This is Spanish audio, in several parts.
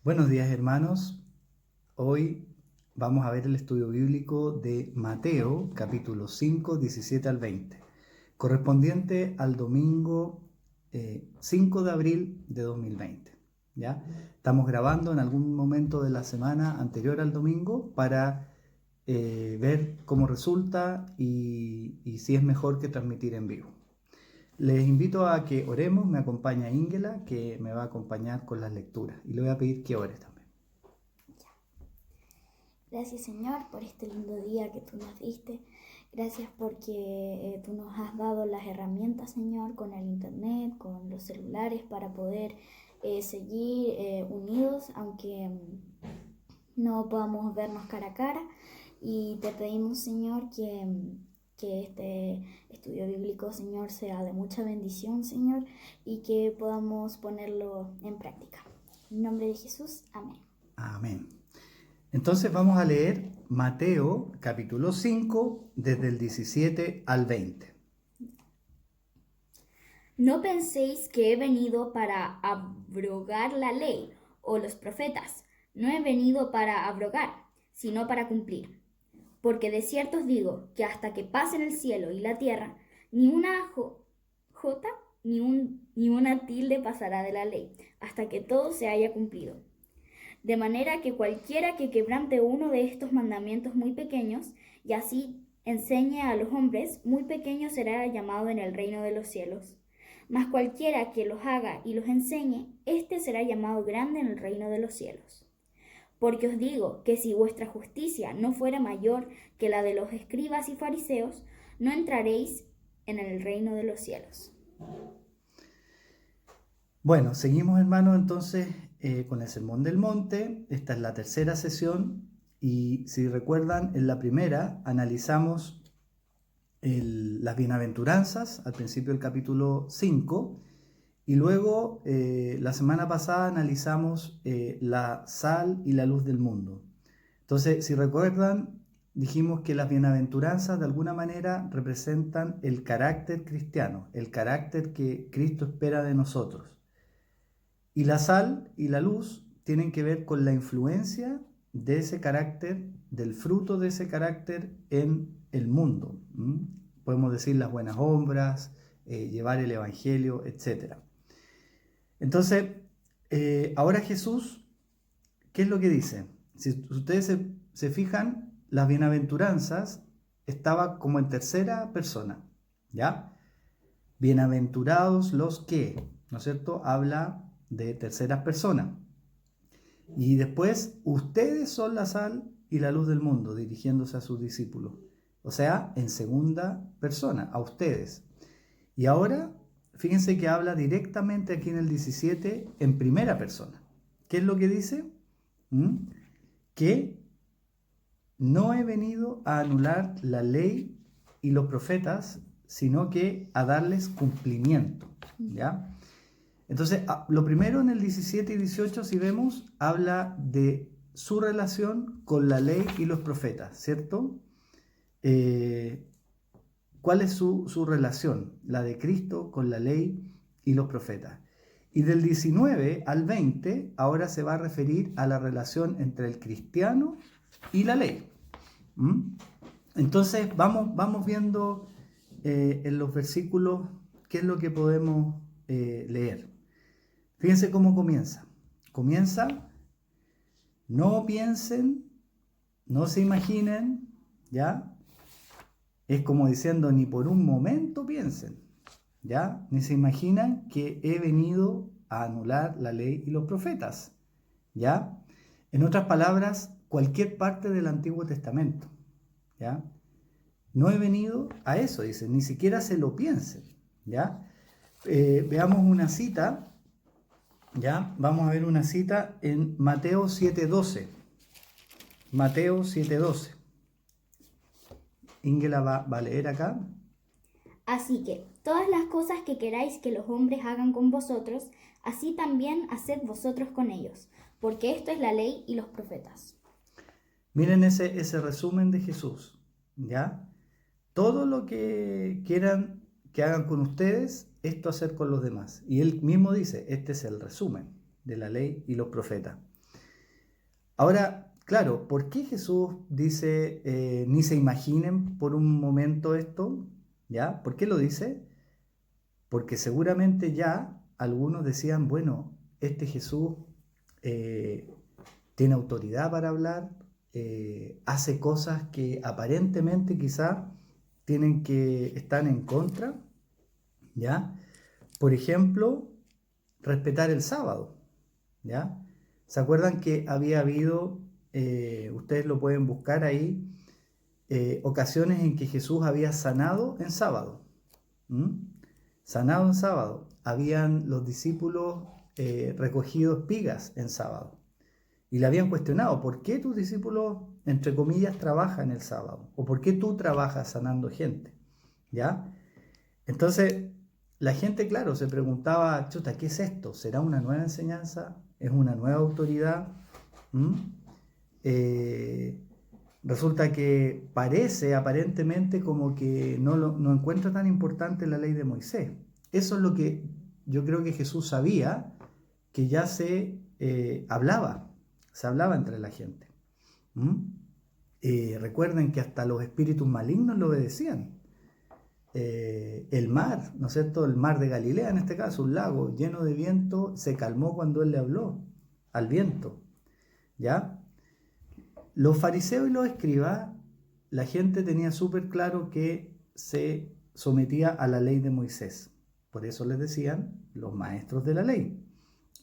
Buenos días, hermanos. Hoy vamos a ver el estudio bíblico de Mateo, capítulo 5, 17 al 20, correspondiente al domingo 5 de abril de 2020. ¿Ya? Estamos grabando en algún momento de la semana anterior al domingo para ver cómo resulta y si es mejor que transmitir en vivo. Les invito a que oremos, me acompaña Ingela, que me va a acompañar con las lecturas, y le voy a pedir que ore también. Gracias, Señor, por este lindo día que tú nos diste. Gracias porque tú nos has dado las herramientas, Señor, con el internet, con los celulares, para poder seguir unidos, aunque no podamos vernos cara a cara. Y te pedimos, Señor, que este estudio bíblico, Señor, sea de mucha bendición, Señor, y que podamos ponerlo en práctica. En nombre de Jesús, amén. Amén. Entonces vamos a leer Mateo capítulo 5 desde el 17 al 20. No penséis que he venido para abrogar la ley o los profetas. No he venido para abrogar, sino para cumplir. Porque de cierto os digo que hasta que pasen el cielo y la tierra, ni una jota ni una tilde pasará de la ley, hasta que todo se haya cumplido. De manera que cualquiera que quebrante uno de estos mandamientos muy pequeños, y así enseñe a los hombres, muy pequeño será llamado en el reino de los cielos. Mas cualquiera que los haga y los enseñe, éste será llamado grande en el reino de los cielos. Porque os digo que si vuestra justicia no fuera mayor que la de los escribas y fariseos, no entraréis en el reino de los cielos. Bueno, seguimos, hermanos, entonces con el Sermón del Monte. Esta es la tercera sesión y si recuerdan, en la primera analizamos las bienaventuranzas al principio del capítulo 5 y luego la semana pasada analizamos la sal y la luz del mundo. Entonces, si recuerdan, dijimos que las bienaventuranzas de alguna manera representan el carácter cristiano, el carácter que Cristo espera de nosotros. Y la sal y la luz tienen que ver con la influencia de ese carácter, del fruto de ese carácter en el mundo. Podemos decir las buenas obras, llevar el evangelio, etc. Entonces, ahora Jesús, ¿qué es lo que dice? Si ustedes se fijan, las bienaventuranzas estaba como en tercera persona, ¿ya? Bienaventurados los que, ¿no es cierto? Habla de terceras personas. Y después, ustedes son la sal y la luz del mundo, dirigiéndose a sus discípulos. O sea, en segunda persona, a ustedes. Y ahora, fíjense que habla directamente aquí en el 17 en primera persona. ¿Qué es lo que dice? Que no he venido a anular la ley y los profetas, sino que a darles cumplimiento, ¿ya? Entonces, lo primero en el 17 y 18, si vemos, habla de su relación con la ley y los profetas, ¿cierto? ¿Cuál es su relación? La de Cristo con la ley y los profetas. Y del 19 al 20, ahora se va a referir a la relación entre el cristiano y la ley. Entonces, vamos viendo en los versículos qué es lo que podemos leer. Fíjense cómo comienza. Comienza, no piensen, no se imaginen, ¿ya? Es como diciendo, ni por un momento piensen, ¿ya? Ni se imaginan que he venido a anular la ley y los profetas, ¿ya? En otras palabras, cualquier parte del Antiguo Testamento, ¿ya? No he venido a eso, dice, ni siquiera se lo piensen, ¿ya? Veamos una cita. Ya, vamos a ver una cita en Mateo 7:12. Mateo 7:12. Ingela va a leer acá. Así que todas las cosas que queráis que los hombres hagan con vosotros, así también haced vosotros con ellos, porque esto es la ley y los profetas. Miren ese resumen de Jesús. ¿Ya? Todo lo que quieran que hagan con ustedes, esto hacer con los demás. Y él mismo dice, este es el resumen de la ley y los profetas. Ahora, claro, ¿por qué Jesús dice ni se imaginen por un momento esto? ¿Ya? ¿Por qué lo dice? Porque seguramente ya algunos decían, bueno, este Jesús eh, tiene autoridad para hablar, hace cosas que aparentemente quizá tienen que estar en contra, ¿ya? Por ejemplo, respetar el sábado, ¿ya? ¿Se acuerdan que había habido, ustedes lo pueden buscar ahí, ocasiones en que Jesús había sanado en sábado? ¿Mm? Sanado en sábado. Habían los discípulos recogido espigas en sábado. Y le habían cuestionado, ¿por qué tus discípulos, entre comillas, trabajan el sábado? ¿O por qué tú trabajas sanando gente? ¿Ya? Entonces, la gente, claro, se preguntaba, chuta, ¿qué es esto? ¿Será una nueva enseñanza? ¿Es una nueva autoridad? ¿Mm? Eh, Resulta que parece aparentemente como que no encuentra tan importante la ley de Moisés. Eso es lo que yo creo que Jesús sabía, que ya se hablaba entre la gente. ¿Mm? Recuerden que hasta los espíritus malignos lo obedecían. El mar, ¿no es cierto? El mar de Galilea, en este caso, un lago lleno de viento, se calmó cuando él le habló al viento. ¿Ya? Los fariseos y los escribas, la gente tenía súper claro que se sometía a la ley de Moisés. Por eso les decían los maestros de la ley.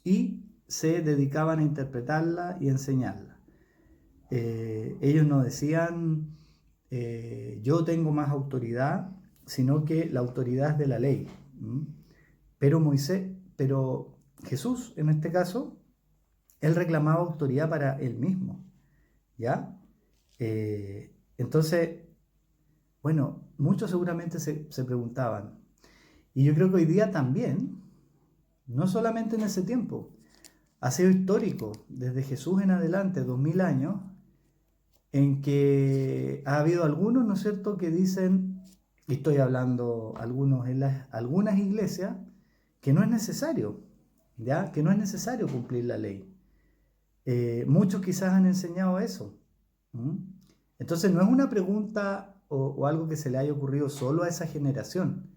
Y se dedicaban a interpretarla y enseñarla. Ellos no decían, yo tengo más autoridad, sino que la autoridad es de la ley. Pero Jesús, en este caso, él reclamaba autoridad para él mismo. ¿Ya? Entonces, bueno, muchos seguramente se preguntaban, y yo creo que hoy día también, no solamente en ese tiempo, ha sido histórico, desde Jesús en adelante, 2000 años, en que ha habido algunos, ¿no es cierto?, que dicen, y estoy hablando algunos en algunas iglesias, que no es necesario, ¿ya? Que no es necesario cumplir la ley. Muchos quizás han enseñado eso. Entonces no es una pregunta o algo que se le haya ocurrido solo a esa generación,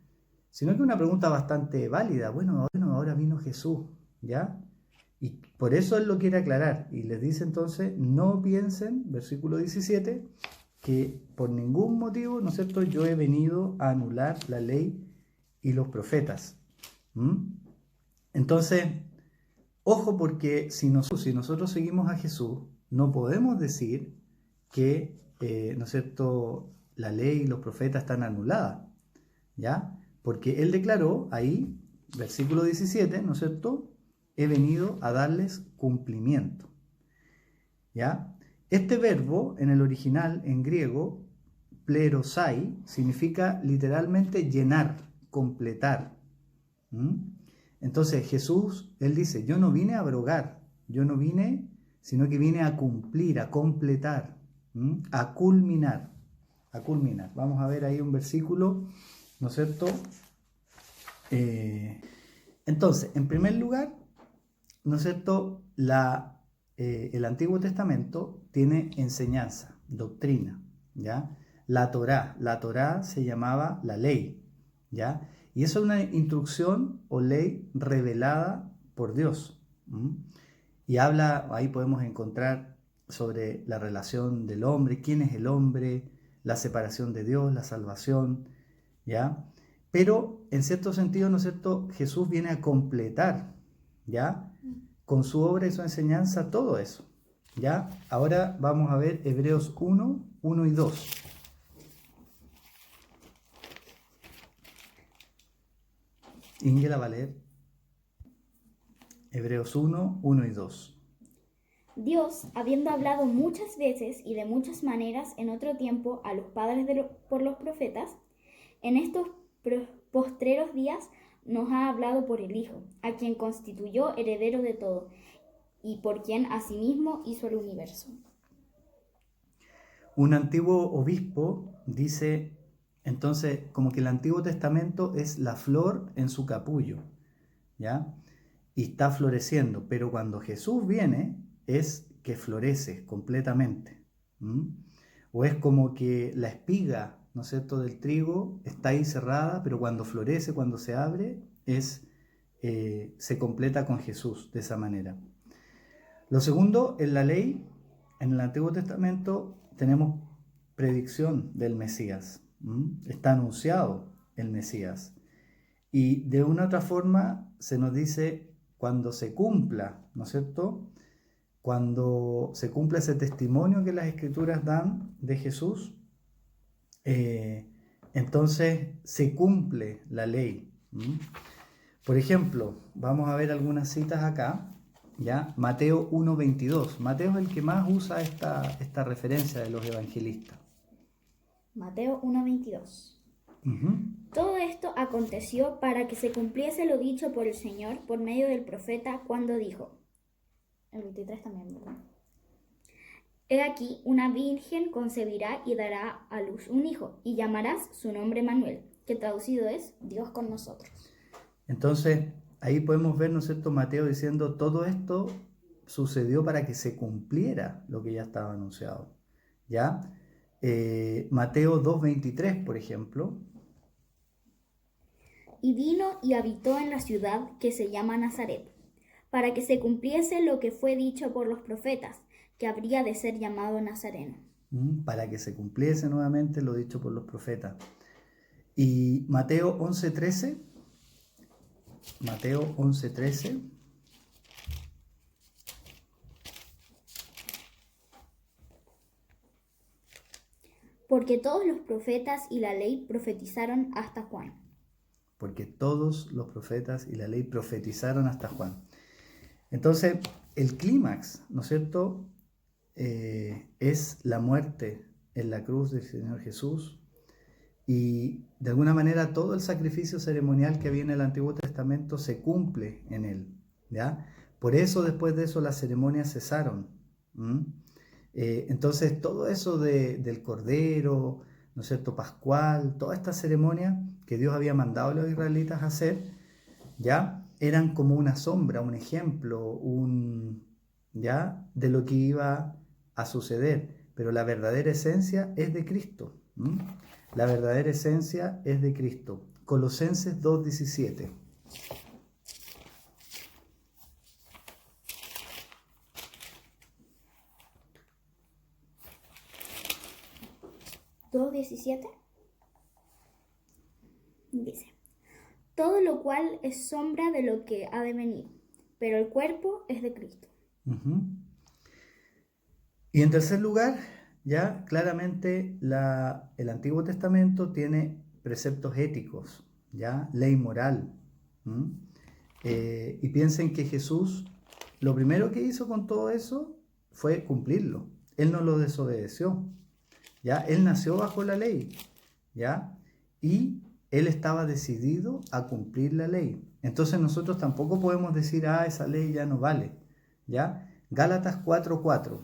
sino que es una pregunta bastante válida. Bueno, ahora vino Jesús, ¿ya? Y por eso él lo quiere aclarar. Y les dice entonces, no piensen, versículo 17, que por ningún motivo, ¿no es cierto?, yo he venido a anular la ley y los profetas. Entonces, ojo, porque si nosotros seguimos a Jesús, no podemos decir que, ¿no es cierto?, la ley y los profetas están anuladas, ¿ya? Porque él declaró ahí, versículo 17, ¿no es cierto?, he venido a darles cumplimiento, ¿ya? Este verbo en el original, en griego, plerosai, significa literalmente llenar, completar. Entonces Jesús, él dice, yo no vine a abrogar, yo no vine, sino que vine a cumplir, a completar, a culminar, a culminar. Vamos a ver ahí un versículo, ¿no es cierto? Entonces, en primer lugar, ¿no es cierto?, el Antiguo Testamento tiene enseñanza, doctrina, ¿ya? La Torá se llamaba la ley, ¿ya? Y eso es una instrucción o ley revelada por Dios. Y habla, ahí podemos encontrar sobre la relación del hombre, quién es el hombre, la separación de Dios, la salvación, ¿ya? Pero en cierto sentido, ¿no es cierto?, Jesús viene a completar, ¿ya?, con su obra y su enseñanza todo eso, ¿ya? Ahora vamos a ver Hebreos 1, 1 y 2. Ingela va a leer Hebreos 1, 1 y 2. Dios, habiendo hablado muchas veces y de muchas maneras en otro tiempo a los padres por los profetas, en estos postreros días nos ha hablado por el Hijo, a quien constituyó heredero de todo, y por quien asimismo hizo el universo. Un antiguo obispo dice, entonces, como que el Antiguo Testamento es la flor en su capullo, ¿ya? Y está floreciendo, pero cuando Jesús viene, es que florece completamente. O es como que la espiga, ¿no es cierto?, del trigo está ahí cerrada, pero cuando florece, cuando se abre, se completa con Jesús de esa manera. Lo segundo, en la ley, en el Antiguo Testamento, tenemos predicción del Mesías. Está anunciado el Mesías. Y de una u otra forma se nos dice cuando se cumpla, ¿no es cierto?, cuando se cumpla ese testimonio que las Escrituras dan de Jesús, entonces se cumple la ley. Por ejemplo, vamos a ver algunas citas acá, ¿ya? Mateo 1:22. Mateo es el que más usa esta referencia de los evangelistas. Mateo 1:22. Uh-huh. Todo esto aconteció para que se cumpliese lo dicho por el Señor por medio del profeta cuando dijo, el 23 también, ¿verdad? He aquí, una virgen concebirá y dará a luz un hijo, y llamarás su nombre Manuel, que traducido es Dios con nosotros. Entonces, ahí podemos ver, ¿no es cierto?, Mateo diciendo, todo esto sucedió para que se cumpliera lo que ya estaba anunciado, ¿ya? Mateo 2:23, por ejemplo. Y vino y habitó en la ciudad que se llama Nazaret, para que se cumpliese lo que fue dicho por los profetas, que habría de ser llamado Nazareno. Para que se cumpliese nuevamente lo dicho por los profetas. Y Mateo 11:13. Mateo 11:13. Porque todos los profetas y la ley profetizaron hasta Juan. Porque todos los profetas y la ley profetizaron hasta Juan. Entonces, el clímax, ¿no es cierto?, es la muerte en la cruz del Señor Jesús, y de alguna manera todo el sacrificio ceremonial que había en el Antiguo Testamento se cumple en él, ¿ya? Por eso después de eso las ceremonias cesaron. Entonces todo eso del Cordero, ¿no es cierto?, pascual, toda esta ceremonia que Dios había mandado a los israelitas a hacer, ¿ya?, eran como una sombra, un ejemplo, ¿ya?, de lo que iba a suceder. Pero la verdadera esencia es de Cristo. La verdadera esencia es de Cristo. Colosenses 2:17. ¿2:17? Dice, todo lo cual es sombra de lo que ha de venir, pero el cuerpo es de Cristo. Y en tercer lugar, ya claramente el Antiguo Testamento tiene preceptos éticos, ya ley moral. Y piensen que Jesús, lo primero que hizo con todo eso fue cumplirlo. Él no lo desobedeció, ya él nació bajo la ley, ya, y él estaba decidido a cumplir la ley. Entonces nosotros tampoco podemos decir, esa ley ya no vale, ya. Gálatas 4:4.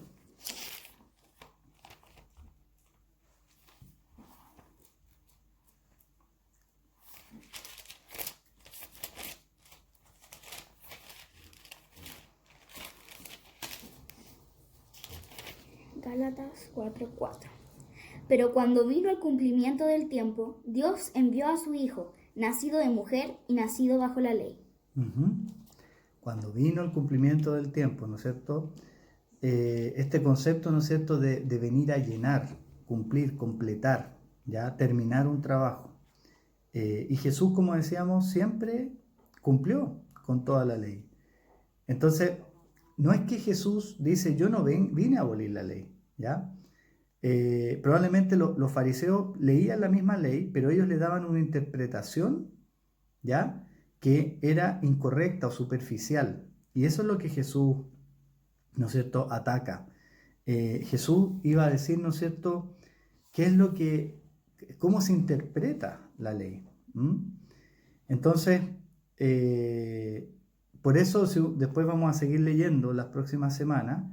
Gálatas 4:4. Pero cuando vino el cumplimiento del tiempo, Dios envió a su Hijo, nacido de mujer y nacido bajo la ley. Cuando vino el cumplimiento del tiempo, ¿no es cierto? Este concepto, ¿no es cierto?, de venir a llenar, cumplir, completar, ya terminar un trabajo. Y Jesús, como decíamos, siempre cumplió con toda la ley. Entonces, no es que Jesús dice, yo no vine a abolir la ley, ¿ya? Probablemente los fariseos leían la misma ley, pero ellos le daban una interpretación, ¿ya?, que era incorrecta o superficial. Y eso es lo que Jesús, ¿no es cierto?, ataca. Jesús iba a decir, ¿no es cierto?, cómo se interpreta la ley. Entonces, por eso después vamos a seguir leyendo las próximas semanas,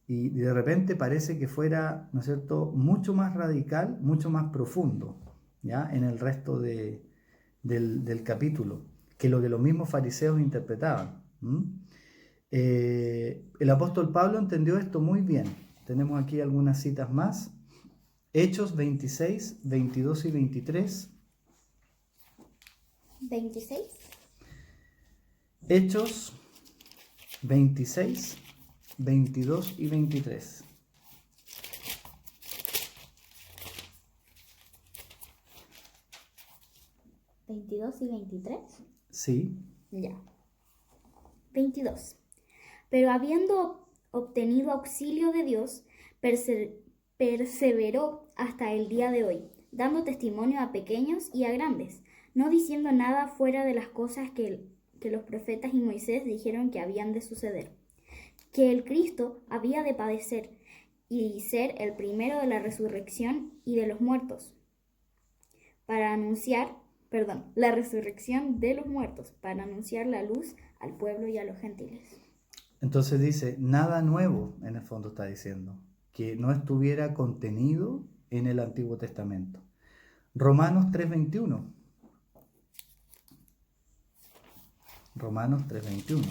y de repente parece que fuera, ¿no es cierto?, mucho más radical, mucho más profundo, ¿ya?, en el resto del capítulo, que lo que los mismos fariseos interpretaban. El apóstol Pablo entendió esto muy bien. Tenemos aquí algunas citas más. Hechos 26, 22 y 23. 26. Hechos 26, 22 y 23. 22 y 23. Sí. Ya. 22. Pero habiendo obtenido auxilio de Dios, perseveró hasta el día de hoy, dando testimonio a pequeños y a grandes, no diciendo nada fuera de las cosas que los profetas y Moisés dijeron que habían de suceder, que el Cristo había de padecer y ser el primero de la resurrección y de los muertos, para anunciar, la resurrección de los muertos, para anunciar la luz al pueblo y a los gentiles. Entonces dice, nada nuevo en el fondo está diciendo, que no estuviera contenido en el Antiguo Testamento. Romanos 3:21. Romanos 3:21.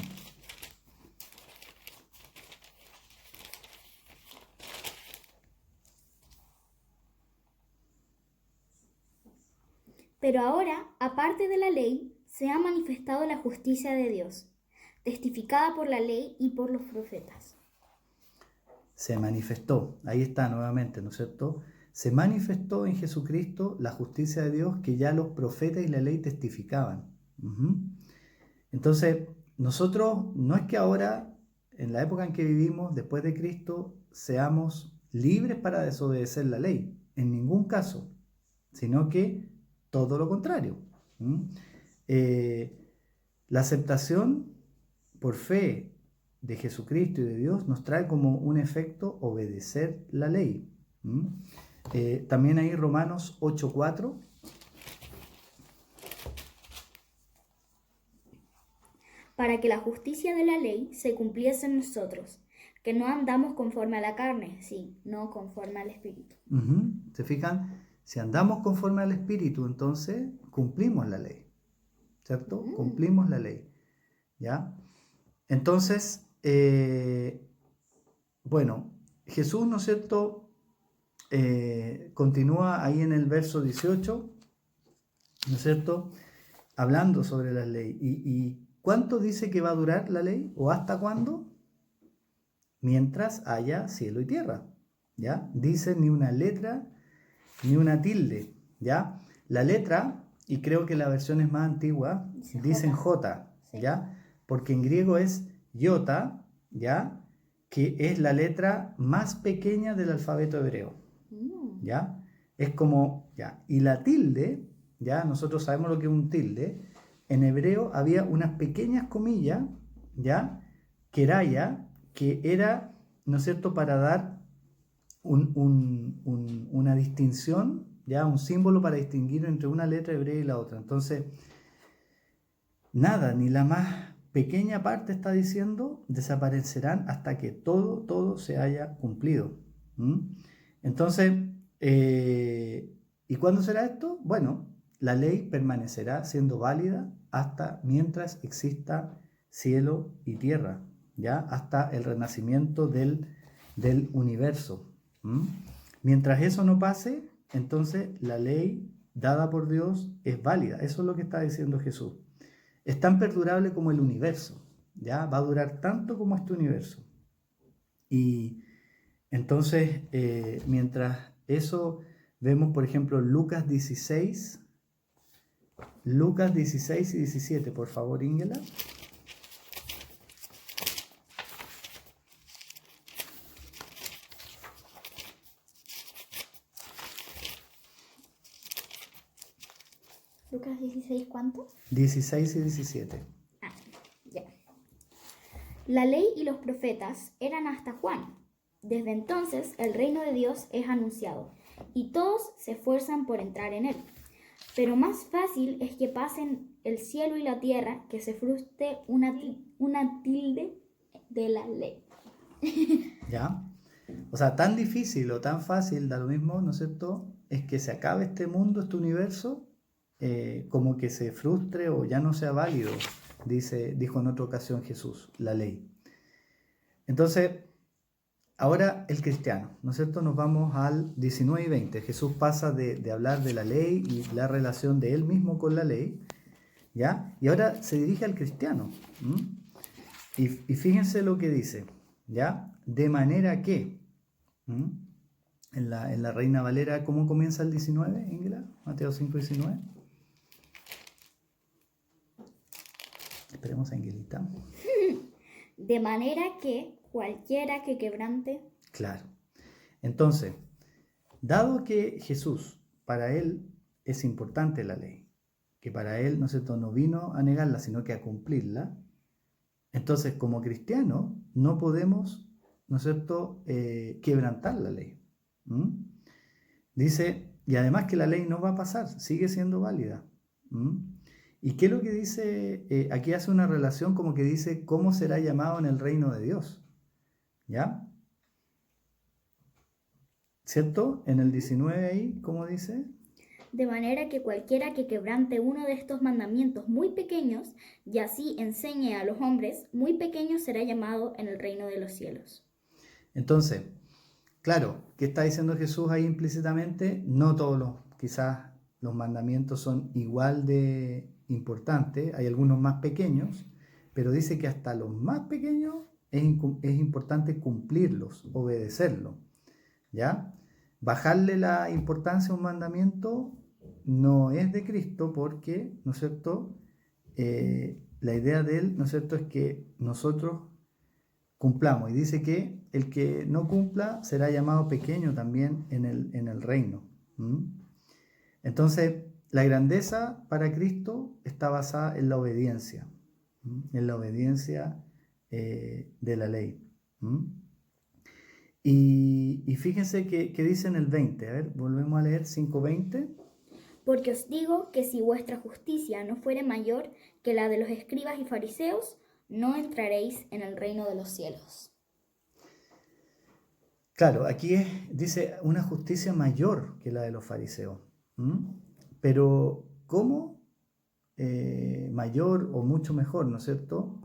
Pero ahora, aparte de la ley, se ha manifestado la justicia de Dios, testificada por la ley y por los profetas. Se manifestó, ahí está nuevamente, ¿no es cierto? Se manifestó en Jesucristo la justicia de Dios que ya los profetas y la ley testificaban. Entonces, nosotros no es que ahora, en la época en que vivimos, después de Cristo, seamos libres para desobedecer la ley, en ningún caso, sino que todo lo contrario. La aceptación por fe de Jesucristo y de Dios nos trae como un efecto obedecer la ley. También ahí Romanos 8:4. Para que la justicia de la ley se cumpliese en nosotros, que no andamos conforme a la carne, sino conforme al Espíritu. ¿Se fijan? Si andamos conforme al Espíritu, entonces cumplimos la ley, ¿cierto? Cumplimos la ley, ¿ya? Entonces, bueno, Jesús, ¿no es cierto?, continúa ahí en el verso 18, ¿no es cierto?, hablando sobre la ley. ¿Y cuánto dice que va a durar la ley? ¿O hasta cuándo? Mientras haya cielo y tierra, ¿ya? Dice ni una letra ni una tilde, ¿ya? La letra, y creo que la versión es más antigua, dicen J, ¿ya? Porque en griego es iota, ¿ya? Que es la letra más pequeña del alfabeto hebreo, ¿ya? Es como, ¿ya? Y la tilde, ¿ya? Nosotros sabemos lo que es un tilde. En hebreo había unas pequeñas comillas, ¿ya? Keraya, que era, ¿no es cierto?, para dar una distinción, ¿ya? Un símbolo para distinguir entre una letra hebrea y la otra. Entonces, nada, ni la más pequeña parte está diciendo, desaparecerán hasta que todo se haya cumplido. Entonces, ¿y cuándo será esto? Bueno, la ley permanecerá siendo válida hasta mientras exista cielo y tierra, ¿ya? Hasta el renacimiento del universo. Mientras eso no pase, entonces la ley dada por Dios es válida. Eso es lo que está diciendo Jesús. Es tan perdurable como el universo, ¿ya? Va a durar tanto como este universo. Y entonces, mientras eso, vemos, por ejemplo, Lucas 16 y 17, por favor, Ingela. Lucas 16, ¿cuánto? 16 y 17. Ya. La ley y los profetas eran hasta Juan. Desde entonces el reino de Dios es anunciado, y todos se esfuerzan por entrar en él. Pero más fácil es que pasen el cielo y la tierra que se frustre una tilde de la ley. ¿Ya? O sea, tan difícil o tan fácil, da lo mismo, ¿no es cierto?, es que se acabe este mundo, este universo, como que se frustre o ya no sea válido, dijo en otra ocasión Jesús, la ley. Entonces, ahora el cristiano, ¿no es cierto? Nos vamos al 19 y 20. Jesús pasa de hablar de la ley y la relación de él mismo con la ley, ¿ya? Y ahora se dirige al cristiano. Y fíjense lo que dice, ¿ya? De manera que, en la Reina Valera, ¿cómo comienza el 19, Ingela? Mateo 5, 19. Esperemos a Angelita. De manera que cualquiera que quebrante. Claro. Entonces, dado que Jesús, para él es importante la ley, que para él, ¿no es cierto?, no vino a negarla, sino que a cumplirla, entonces como cristianos no podemos, ¿no es cierto?, quebrantar la ley. Dice, y además que la ley no va a pasar, sigue siendo válida. ¿Y qué es lo que dice? Aquí hace una relación como que dice, ¿cómo será llamado en el reino de Dios? ¿Ya? ¿Cierto? En el 19 ahí, ¿cómo dice? De manera que cualquiera que quebrante uno de estos mandamientos muy pequeños y así enseñe a los hombres muy pequeños será llamado en el reino de los cielos. Entonces, claro, ¿qué está diciendo Jesús ahí implícitamente? No todos quizás los mandamientos son igual de importantes, hay algunos más pequeños, pero dice que hasta los más pequeños es importante cumplirlos, obedecerlos, ¿ya? Bajarle la importancia a un mandamiento no es de Cristo porque, ¿no es cierto?, la idea de él, ¿no es cierto?, es que nosotros cumplamos. Y dice que el que no cumpla será llamado pequeño también en el reino. Entonces, la grandeza para Cristo está basada en la obediencia, en la obediencia de la ley. Y fíjense que dice en el 20, a ver, volvemos a leer 5:20. Porque os digo que si vuestra justicia no fuere mayor que la de los escribas y fariseos, no entraréis en el reino de los cielos. Claro, aquí dice una justicia mayor que la de los fariseos. Pero, ¿cómo? Mayor o mucho mejor, ¿no es cierto?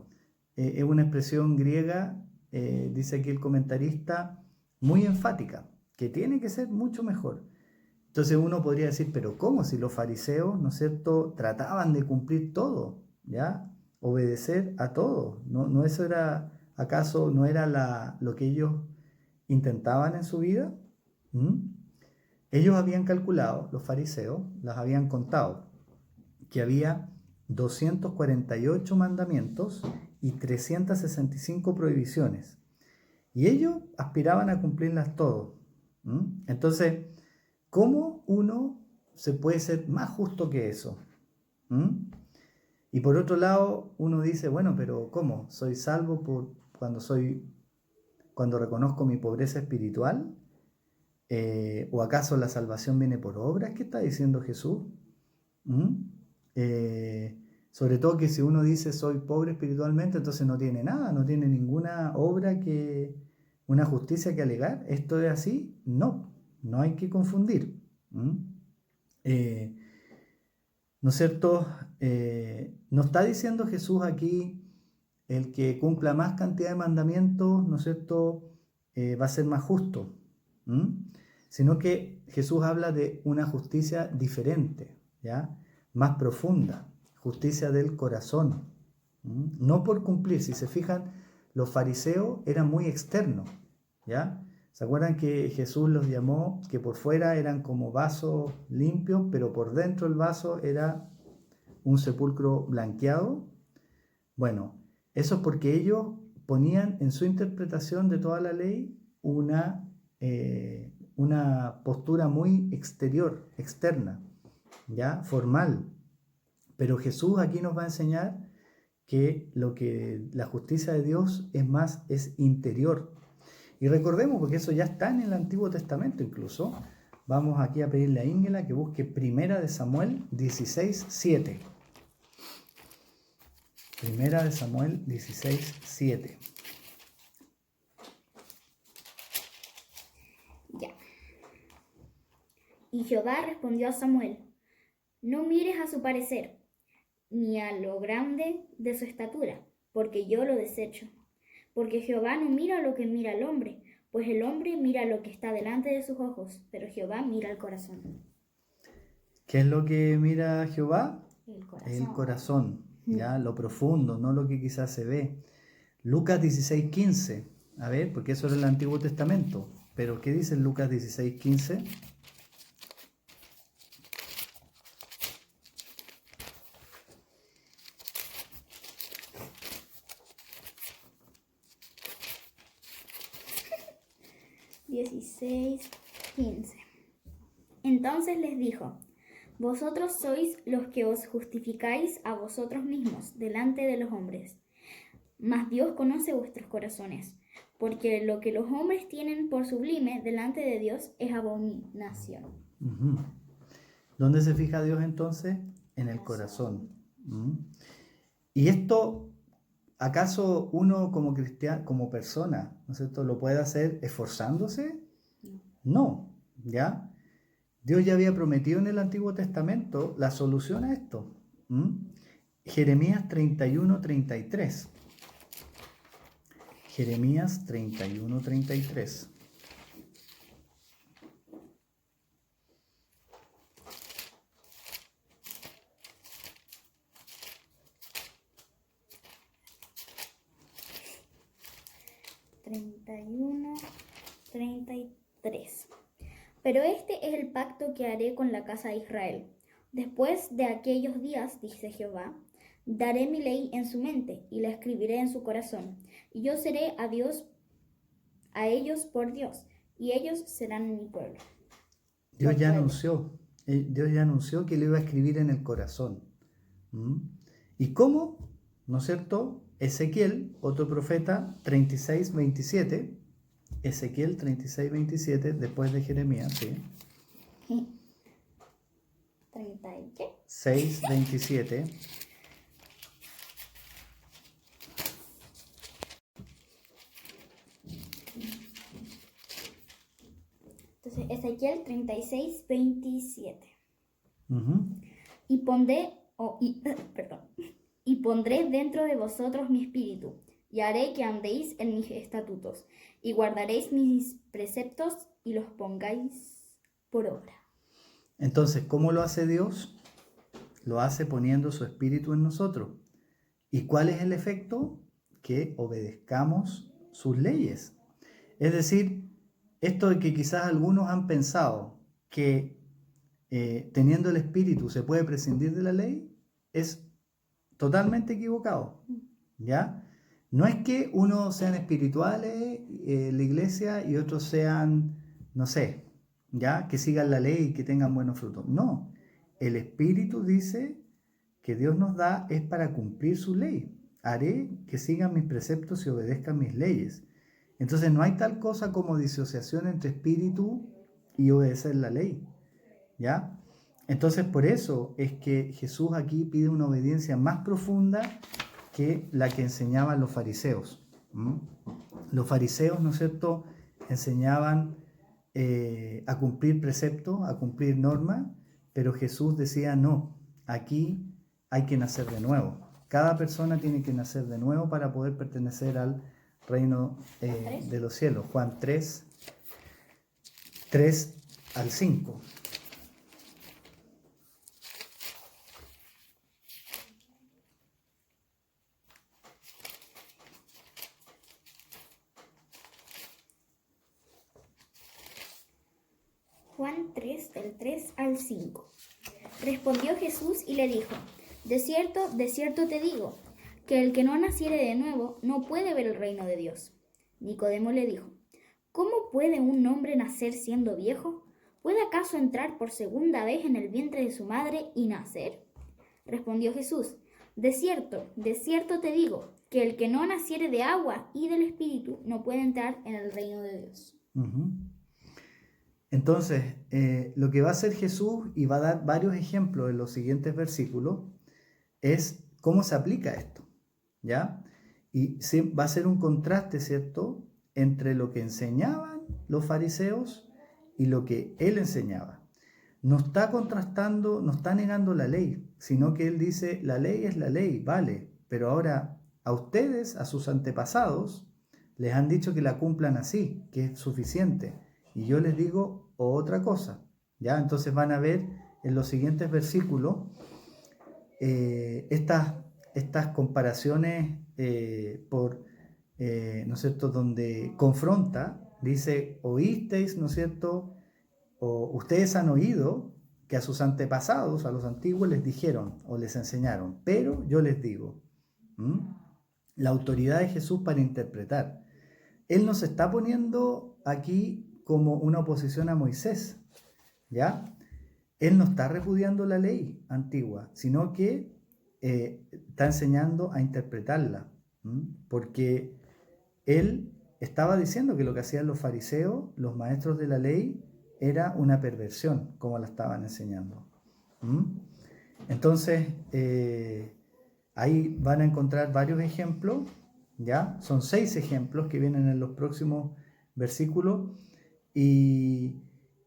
Es una expresión griega, dice aquí el comentarista, muy enfática, que tiene que ser mucho mejor. Entonces uno podría decir, pero ¿cómo? Si los fariseos, ¿no es cierto?, trataban de cumplir todo, ¿ya? Obedecer a todo. ¿No eso era, acaso no era lo que ellos intentaban en su vida? Ellos habían calculado, los fariseos, las habían contado, que había 248 mandamientos y 365 prohibiciones. Y ellos aspiraban a cumplirlas todas. Entonces, ¿cómo uno se puede ser más justo que eso? Y por otro lado, uno dice, bueno, pero ¿cómo? ¿Soy salvo cuando reconozco mi pobreza espiritual? ¿O acaso la salvación viene por obras? ¿Qué está diciendo Jesús? Sobre todo que si uno dice soy pobre espiritualmente, entonces no tiene nada, no tiene ninguna obra una justicia que alegar. ¿Esto es así? No hay que confundir. ¿No es cierto? No está diciendo Jesús aquí el que cumpla más cantidad de mandamientos, ¿no es cierto?, va a ser más justo, sino que Jesús habla de una justicia diferente, ¿ya?, más profunda, justicia del corazón, no por cumplir. Si se fijan, los fariseos eran muy externos, ¿ya? ¿Se acuerdan que Jesús los llamó, que por fuera eran como vasos limpios, pero por dentro el vaso era un sepulcro blanqueado? Bueno, eso es porque ellos ponían en su interpretación de toda la ley una postura muy exterior, externa, ¿ya? Formal. Pero Jesús aquí nos va a enseñar que la justicia de Dios es interior. Y recordemos, porque eso ya está en el Antiguo Testamento incluso, vamos aquí a pedirle a Ingela que busque 1 Samuel 16:7. 1 Samuel 16:7. Ya. Y Jehová respondió a Samuel: no mires a su parecer, ni a lo grande de su estatura, porque yo lo desecho. porque Jehová no mira lo que mira el hombre, pues el hombre mira lo que está delante de sus ojos, pero Jehová mira el corazón. ¿Qué es lo que mira Jehová? El corazón. El corazón, ¿ya? Lo profundo, no lo que quizás se ve. Lucas 16:15, a ver, porque eso era el Antiguo Testamento, pero ¿qué dice Lucas 16:15? Entonces les dijo: vosotros sois los que os justificáis a vosotros mismos delante de los hombres, mas Dios conoce vuestros corazones, porque lo que los hombres tienen por sublime delante de Dios es abominación. Uh-huh. ¿Dónde se fija Dios entonces? En el corazón. Uh-huh. Y esto, ¿acaso uno como cristiano, como persona, ¿no es cierto?, lo puede hacer esforzándose? No, ¿ya? Dios ya había prometido en el Antiguo Testamento la solución a esto. Jeremías 31:33. Jeremías 31:33. Pero este es el pacto que haré con la casa de Israel. Después de aquellos días, dice Jehová, daré mi ley en su mente y la escribiré en su corazón. Y yo seré a ellos por Dios, y ellos serán mi pueblo. Dios ya anunció que lo iba a escribir en el corazón. ¿Y cómo? ¿No es cierto? Ezequiel, otro profeta, 36:27. Ezequiel 36:27, después de Jeremías, ¿sí? 30 ¿y qué? 6:27. Entonces, Ezequiel 36:27. Uh-huh. Y pondré dentro de vosotros mi espíritu, y haré que andéis en mis estatutos, y guardaréis mis preceptos, y los pongáis por obra. Entonces, ¿cómo lo hace Dios? Lo hace poniendo su espíritu en nosotros. ¿Y cuál es el efecto? Que obedezcamos sus leyes. Es decir, esto de que quizás algunos han pensado que teniendo el espíritu se puede prescindir de la ley, es totalmente equivocado, ¿ya? No es que unos sean espirituales, la iglesia, y otros sean, no sé, ¿ya?, que sigan la ley y que tengan buenos frutos. No, el espíritu dice que Dios nos da es para cumplir su ley. Haré que sigan mis preceptos y obedezcan mis leyes. Entonces no hay tal cosa como disociación entre espíritu y obedecer la ley, ¿ya? Entonces por eso es que Jesús aquí pide una obediencia más profunda que la que enseñaban los fariseos. Los fariseos, ¿no es cierto?, enseñaban a cumplir preceptos, a cumplir normas, pero Jesús decía no, aquí hay que nacer de nuevo. Cada persona tiene que nacer de nuevo para poder pertenecer al reino de los cielos. Juan 3:3-5. Juan 3, del 3 al 5. Respondió Jesús y le dijo: de cierto te digo, que el que no naciere de nuevo no puede ver el reino de Dios. Nicodemo le dijo: ¿cómo puede un hombre nacer siendo viejo? ¿Puede acaso entrar por segunda vez en el vientre de su madre y nacer? Respondió Jesús: de cierto te digo, que el que no naciere de agua y del Espíritu no puede entrar en el reino de Dios. Uh-huh. Entonces, lo que va a hacer Jesús, y va a dar varios ejemplos en los siguientes versículos, es cómo se aplica esto, ¿ya? Y va a ser un contraste, ¿cierto?, entre lo que enseñaban los fariseos y lo que él enseñaba. No está contrastando, no está negando la ley, sino que él dice, la ley es la ley, vale, pero ahora a ustedes, a sus antepasados, les han dicho que la cumplan así, que es suficiente. Y yo les digo otra cosa. ¿Ya? Entonces van a ver en los siguientes versículos estas comparaciones ¿no es cierto?, donde confronta, dice, oísteis, ¿no es cierto?, o ustedes han oído que a sus antepasados, a los antiguos, les dijeron o les enseñaron, pero yo les digo, la autoridad de Jesús para interpretar. Él nos está poniendo aquí como una oposición a Moisés, ¿ya? Él no está repudiando la ley antigua, sino que está enseñando a interpretarla, porque él estaba diciendo que lo que hacían los fariseos, los maestros de la ley, era una perversión, como la estaban enseñando. Entonces, ahí van a encontrar varios ejemplos, ¿ya? Son 6 ejemplos que vienen en los próximos versículos, y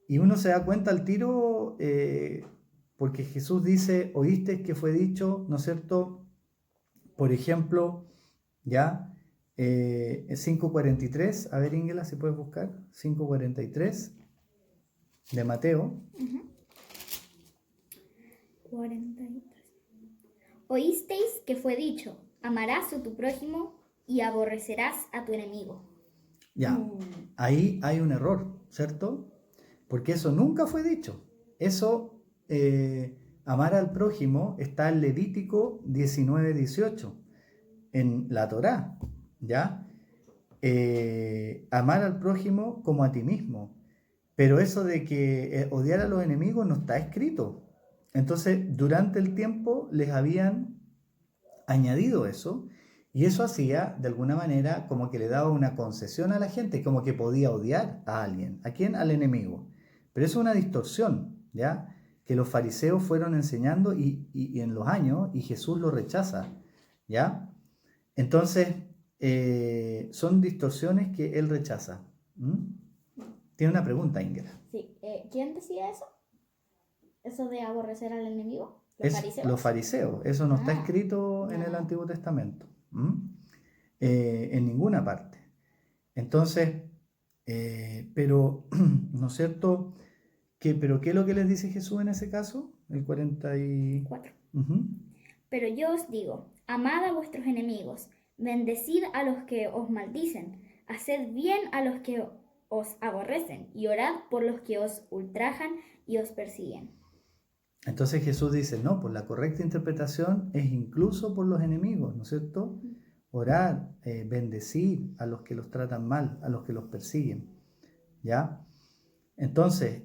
uno se da cuenta al tiro, porque Jesús dice, oíste que fue dicho, ¿no es cierto? Por ejemplo, ¿ya? 5:43, a ver, Ingela, si puedes buscar, 5:43 de Mateo. 43. Oísteis que fue dicho, amarás a tu prójimo y aborrecerás a tu enemigo. Ya, ahí hay un error, ¿cierto? Porque eso nunca fue dicho. Eso, amar al prójimo, está en Levítico 19:18, en la Torá, ¿ya? Amar al prójimo como a ti mismo. Pero eso de que odiar a los enemigos no está escrito. Entonces, durante el tiempo les habían añadido eso, y eso hacía, de alguna manera, como que le daba una concesión a la gente, como que podía odiar a alguien. ¿A quién? Al enemigo. Pero eso es una distorsión, ¿ya? Que los fariseos fueron enseñando y en los años, y Jesús lo rechaza, ¿ya? Entonces, son distorsiones que él rechaza. Tiene una pregunta, Ingrid. Sí, ¿quién decía eso? ¿Eso de aborrecer al enemigo? ¿Los fariseos? Los fariseos. Eso no está escrito en el Antiguo Testamento. En ninguna parte. Entonces, pero, ¿no es cierto? ¿Pero qué es lo que les dice Jesús en ese caso? El 44. Pero yo os digo, amad a vuestros enemigos, bendecid a los que os maldicen, haced bien a los que os aborrecen y orad por los que os ultrajan y os persiguen. Entonces Jesús dice, no, pues la correcta interpretación es incluso por los enemigos, ¿no es cierto? Orar, bendecir a los que los tratan mal, a los que los persiguen, ¿ya? Entonces,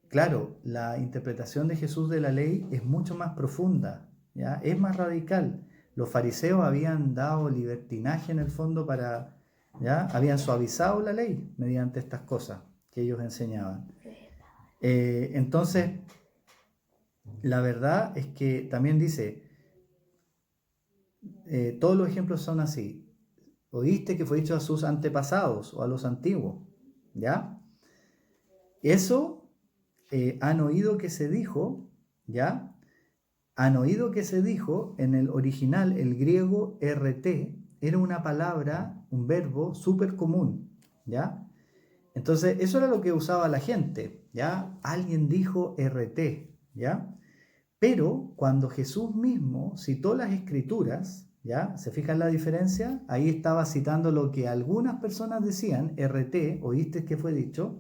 claro, la interpretación de Jesús de la ley es mucho más profunda, ¿ya? Es más radical. Los fariseos habían dado libertinaje en el fondo para, ¿ya? Habían suavizado la ley mediante estas cosas que ellos enseñaban. Entonces, la verdad es que también dice, todos los ejemplos son así. Oíste que fue dicho a sus antepasados o a los antiguos, ¿ya? Eso han oído que se dijo, ¿ya? Han oído que se dijo, en el original, el griego RT, era una palabra, un verbo súper común, ¿ya? Entonces, eso era lo que usaba la gente, ¿ya? Alguien dijo RT, ¿ya? Pero cuando Jesús mismo citó las Escrituras, ¿ya? ¿Se fijan la diferencia? Ahí estaba citando lo que algunas personas decían, RT, oíste que fue dicho,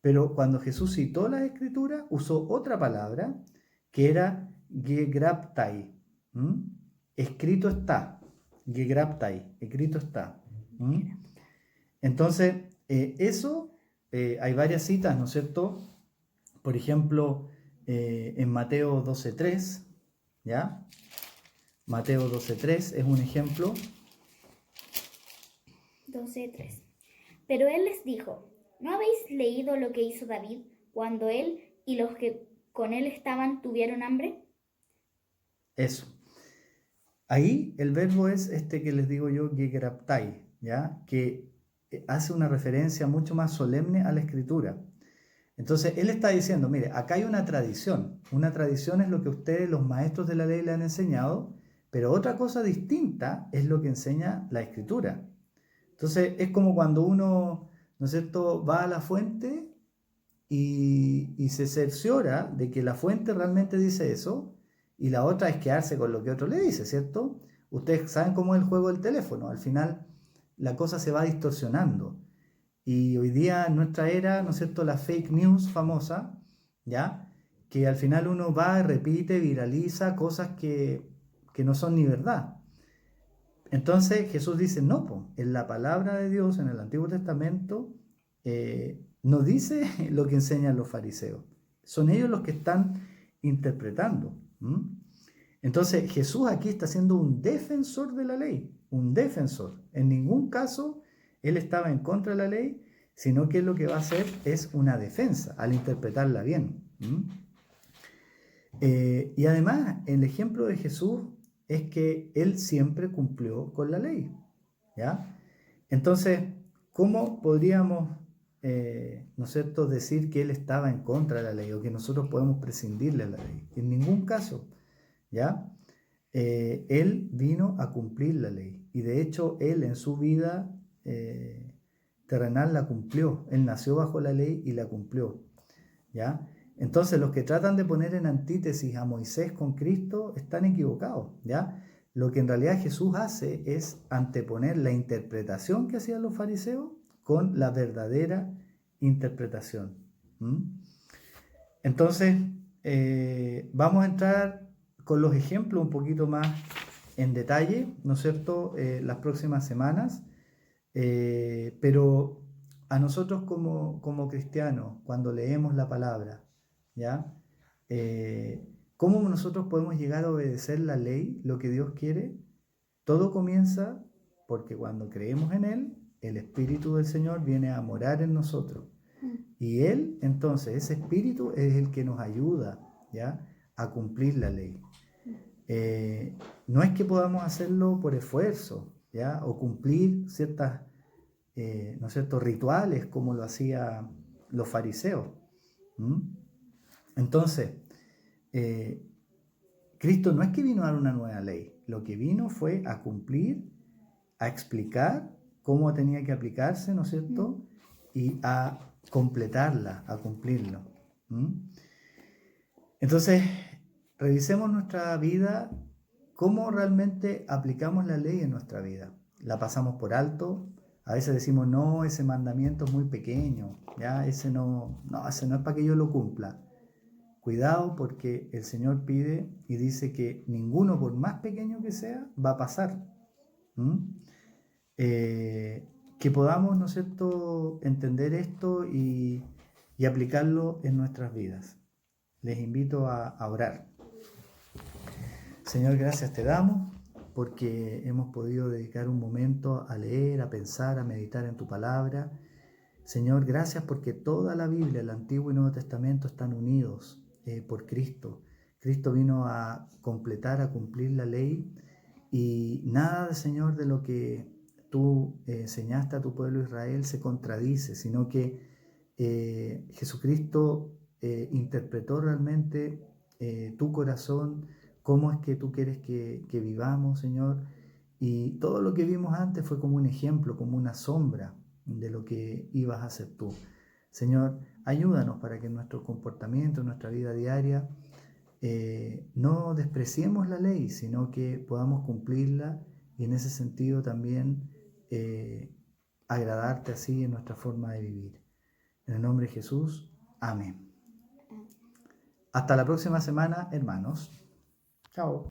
pero cuando Jesús citó las Escrituras, usó otra palabra que era gegraptai. Escrito está. Gegraptai, escrito está. Entonces, eso, hay varias citas, ¿no es cierto? Por ejemplo, en Mateo 12:3, ¿ya? Mateo 12:3 es un ejemplo. 12:3. Pero él les dijo, ¿no habéis leído lo que hizo David cuando él y los que con él estaban tuvieron hambre? Eso. Ahí el verbo es este que les digo yo, gegraptai, ¿ya? Que hace una referencia mucho más solemne a la Escritura. Entonces, él está diciendo, mire, acá hay una tradición. Una tradición es lo que ustedes, los maestros de la ley, le han enseñado, pero otra cosa distinta es lo que enseña la Escritura. Entonces es como cuando uno, ¿no es cierto?, va a la fuente y se cerciora de que la fuente realmente dice eso, y la otra es quedarse con lo que otro le dice, ¿cierto? Ustedes saben cómo es el juego del teléfono, al final la cosa se va distorsionando. Y hoy día en nuestra era, ¿no es cierto?, la fake news famosa, ¿ya? Que al final uno va y repite, viraliza cosas que no son ni verdad. Entonces Jesús dice, no, po, en la palabra de Dios, en el Antiguo Testamento, no dice lo que enseñan los fariseos. Son ellos los que están interpretando. Entonces Jesús aquí está siendo un defensor de la ley, un defensor. En ningún caso él estaba en contra de la ley, sino que lo que va a hacer es una defensa al interpretarla bien. Y además, el ejemplo de Jesús es que él siempre cumplió con la ley, ¿ya? Entonces, ¿cómo podríamos, ¿no es cierto?, decir que él estaba en contra de la ley o que nosotros podemos prescindirle de la ley? En ningún caso, ¿ya? Él vino a cumplir la ley y de hecho él en su vida terrenal la cumplió. Él nació bajo la ley y la cumplió, ¿ya? Entonces los que tratan de poner en antítesis a Moisés con Cristo están equivocados, ¿ya? Lo que en realidad Jesús hace es anteponer la interpretación que hacían los fariseos con la verdadera interpretación. Entonces, vamos a entrar con los ejemplos un poquito más en detalle, ¿no es cierto?, las próximas semanas, pero a nosotros como cristianos, cuando leemos la palabra, ¿ya? ¿Cómo nosotros podemos llegar a obedecer la ley, lo que Dios quiere? Todo comienza porque cuando creemos en Él, el Espíritu del Señor viene a morar en nosotros. Y Él, entonces, ese Espíritu es el que nos ayuda, ¿ya?, a cumplir la ley. No es que podamos hacerlo por esfuerzo, ¿ya?, o cumplir ciertas, ¿no es cierto?, rituales como lo hacían los fariseos. Entonces, Cristo no es que vino a dar una nueva ley, lo que vino fue a cumplir, a explicar cómo tenía que aplicarse, ¿no es cierto?, y a completarla, a cumplirlo. Entonces, revisemos nuestra vida, cómo realmente aplicamos la ley en nuestra vida. La pasamos por alto, a veces decimos, no, ese mandamiento es muy pequeño, ya, ese no es para que yo lo cumpla. Cuidado, porque el Señor pide y dice que ninguno, por más pequeño que sea, va a pasar. Que podamos, ¿no es cierto?, entender esto y aplicarlo en nuestras vidas. Les invito a orar. Señor, gracias te damos porque hemos podido dedicar un momento a leer, a pensar, a meditar en tu palabra. Señor, gracias porque toda la Biblia, el Antiguo y Nuevo Testamento, están unidos por Cristo. Cristo vino a completar, a cumplir la ley, y nada, Señor, de lo que tú enseñaste a tu pueblo Israel se contradice, sino que Jesucristo interpretó realmente tu corazón, cómo es que tú quieres que vivamos, Señor, y todo lo que vimos antes fue como un ejemplo, como una sombra de lo que ibas a hacer tú. Señor, ayúdanos para que en nuestro comportamiento, en nuestra vida diaria, no despreciemos la ley, sino que podamos cumplirla y en ese sentido también agradarte así en nuestra forma de vivir. En el nombre de Jesús, amén. Hasta la próxima semana, hermanos. Chao.